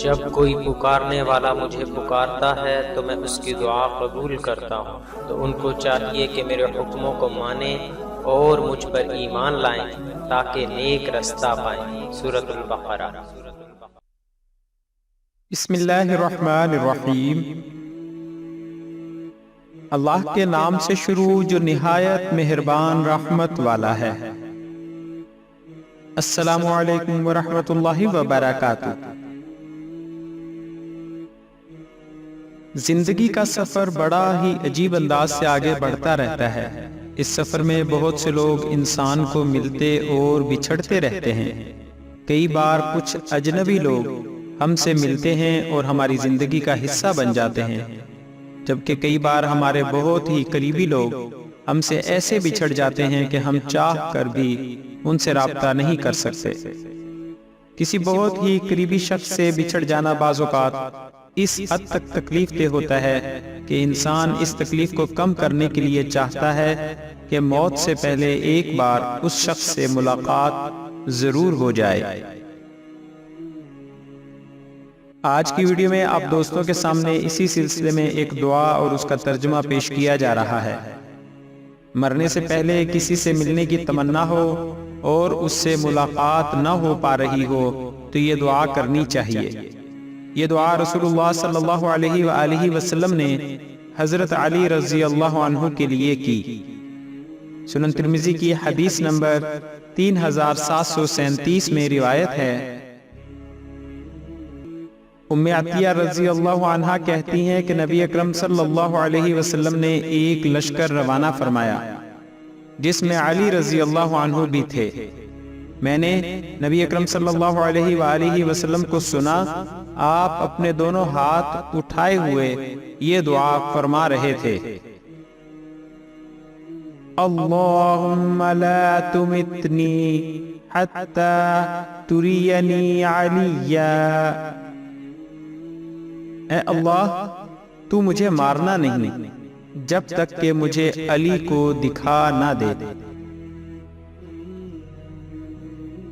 جب کوئی پکارنے والا مجھے پکارتا ہے تو میں اس کی دعا قبول کرتا ہوں، تو ان کو چاہیے کہ میرے حکموں کو مانیں اور مجھ پر ایمان لائیں تاکہ نیک رستہ پائیں۔ سورۃ البقرہ۔ بسم اللہ الرحمن الرحیم۔ اللہ کے نام سے شروع جو نہایت مہربان رحمت والا ہے۔ السلام علیکم ورحمۃ اللہ وبرکاتہ۔ زندگی کا سفر بڑا ہی عجیب انداز سے آگے بڑھتا رہتا ہے۔ اس سفر میں بہت سے لوگ انسان کو ملتے اور بچھڑتے رہتے ہیں۔ کئی بار کچھ اجنبی لوگ ہم سے ملتے ہیں اور ہماری زندگی کا حصہ بن جاتے ہیں، جبکہ کئی بار ہمارے بہت ہی قریبی لوگ ہم سے ایسے بچھڑ جاتے ہیں کہ ہم چاہ کر بھی ان سے رابطہ نہیں کر سکتے۔ کسی بہت ہی قریبی شخص سے بچھڑ جانا بعض اوقات اس حد تک تکلیف دہ ہوتا ہے کہ انسان اس تکلیف کو کم کرنے کے لیے چاہتا ہے کہ موت سے پہلے ایک بار اس شخص سے ملاقات ضرور ہو جائے۔ آج کی ویڈیو میں آپ دوستوں کے سامنے اسی سلسلے میں ایک دعا اور اس کا ترجمہ پیش کیا جا رہا ہے۔ مرنے سے پہلے کسی سے ملنے کی تمنا ہو اور اس سے ملاقات نہ ہو پا رہی ہو تو یہ دعا کرنی چاہیے۔ یہ دعا رسول اللہ صلی اللہ علیہ وآلہ وسلم نے حضرت علی رضی اللہ عنہ کے لیے کی۔ سنن ترمذی کی حدیث نمبر 3737 میں روایت ہے، ام عطیہ رضی اللہ عنہا کہتی ہیں کہ نبی اکرم صلی اللہ علیہ وسلم نے ایک لشکر روانہ فرمایا جس میں علی رضی اللہ عنہ بھی تھے۔ میں نے نبی اکرم صلی اللہ علیہ وآلہ وسلم کو سنا آپ اپنے دونوں ہاتھ اٹھائے ہوئے یہ دعا فرما رہے تھے، اللہم لا تمتنی حتی ترینی علیہ، اے اللہ تو مجھے مارنا نہیں جب تک کہ مجھے علی کو دکھا نہ دے۔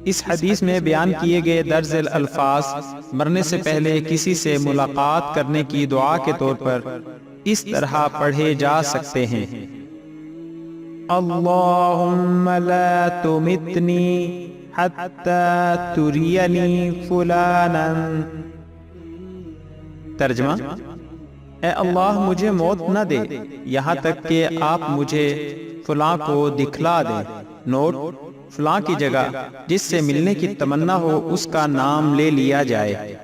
اس حدیث میں بیان کیے گئے درج ذیل الفاظ مرنے سے پہلے کسی سے ملاقات کرنے کی دعا کے طور پر اس طرح پڑھے جا سکتے ہیں، اللہم لا تمتنی حتی ترینی فلانا۔ ترجمہ، اے اللہ مجھے موت نہ دے یہاں تک کہ آپ مجھے فلاں کو دکھلا دیں۔ نوٹ، فلاں کی جگہ جس سے ملنے کی تمنا ہو اس کا نام لے لیا جائے۔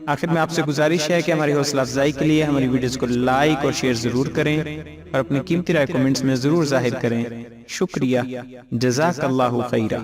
آخر میں آپ سے گزارش ہے کہ ہماری حوصلہ افزائی کے لیے ہماری ویڈیوز کو لائک اور شیئر ضرور کریں اور اپنی قیمتی رائے کومنٹس میں ضرور ظاہر کریں۔ شکریہ، جزاک اللہ خیرہ۔